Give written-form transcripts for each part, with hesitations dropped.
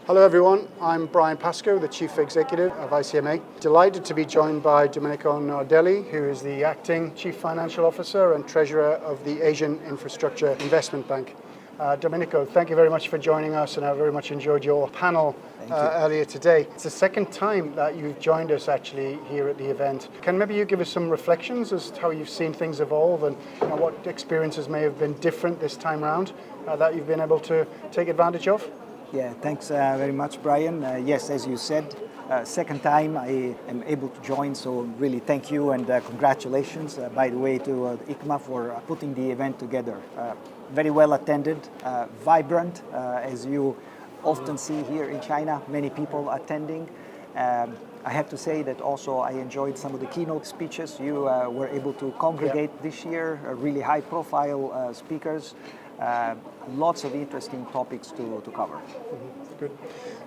Hello everyone, I'm Bryan Pascoe, the Chief Executive of ICMA. Delighted to be joined by Domenico Nardelli, who is the Acting Chief Financial Officer and Treasurer of the Asian Infrastructure Investment Bank. Domenico, thank you very much for joining us, and I very much enjoyed your panel earlier today. It's the second time that you've joined us actually here at the event. Can maybe you give us some reflections as to how you've seen things evolve and what experiences may have been different this time around that you've been able to take advantage of? Yeah, thanks very much, Bryan. Yes, as you said, second time I am able to join, so really thank you and congratulations, by the way, to ICMA for putting the event together. Very well attended, vibrant, as you often see here in China, many people attending. I have to say that also I enjoyed some of the keynote speeches you were able to congregate this year, really high-profile speakers. Lots of interesting topics to cover. Good.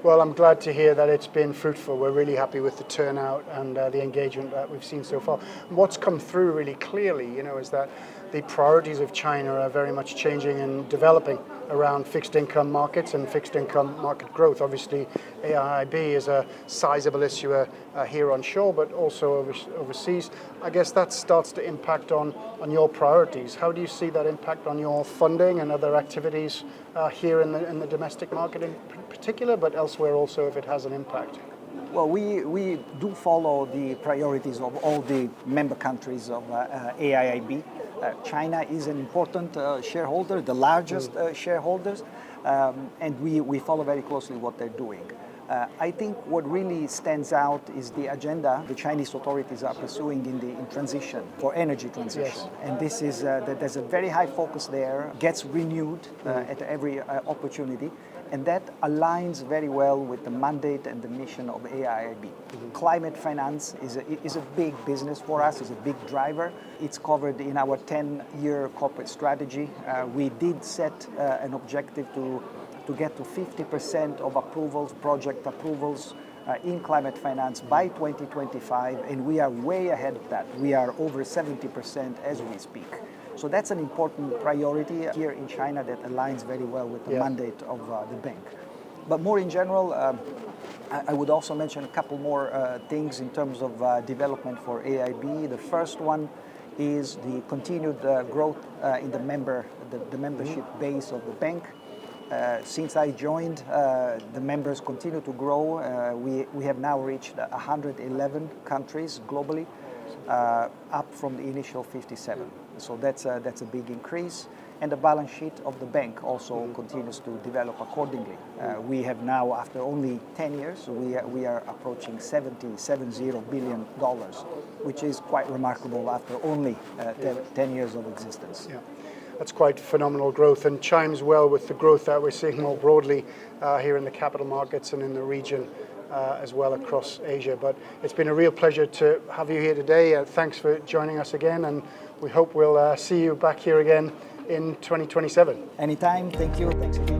Well, I'm glad to hear that it's been fruitful. We're really happy with the turnout and the engagement that we've seen so far. What's come through really clearly, is that the priorities of China are very much changing and developing around fixed income markets and fixed income market growth. Obviously, AIIB is a sizable issuer here onshore, but also overseas. I guess that starts to impact on your priorities. How do you see that impact on your funding and other activities here in the domestic market in particular, but elsewhere also if it has an impact? Well, we do follow the priorities of all the member countries of AIIB. China is an important shareholder, the largest shareholders, and we follow very closely what they're doing. I think what really stands out is the agenda the Chinese authorities are pursuing in transition, for energy transition. Yes. And this is, there's a very high focus there, gets renewed at every opportunity. And that aligns very well with the mandate and the mission of AIIB. Climate finance is a big business for us, is a big driver. It's covered in our 10-year corporate strategy. We did set an objective to get to 50% of approvals, project approvals in climate finance by 2025, and we are way ahead of that. We are over 70% as we speak. So that's an important priority here in China that aligns very well with the mandate of the bank. But more in general, I would also mention a couple more things in terms of development for AIIB. The first one is the continued growth in the membership base of the bank. Since I joined, the members continue to grow. We have now reached 111 countries globally, up from the initial 57. So that's a big increase. And the balance sheet of the bank also continues to develop accordingly. We have now, after only 10 years, we are approaching $70 billion, which is quite remarkable after only 10 years of existence. Yeah. That's quite phenomenal growth and chimes well with the growth that we're seeing more broadly here in the capital markets and in the region as well across Asia. But it's been a real pleasure to have you here today. Thanks for joining us again, and we hope we'll see you back here again in 2027. Anytime. Thank you. Thanks again.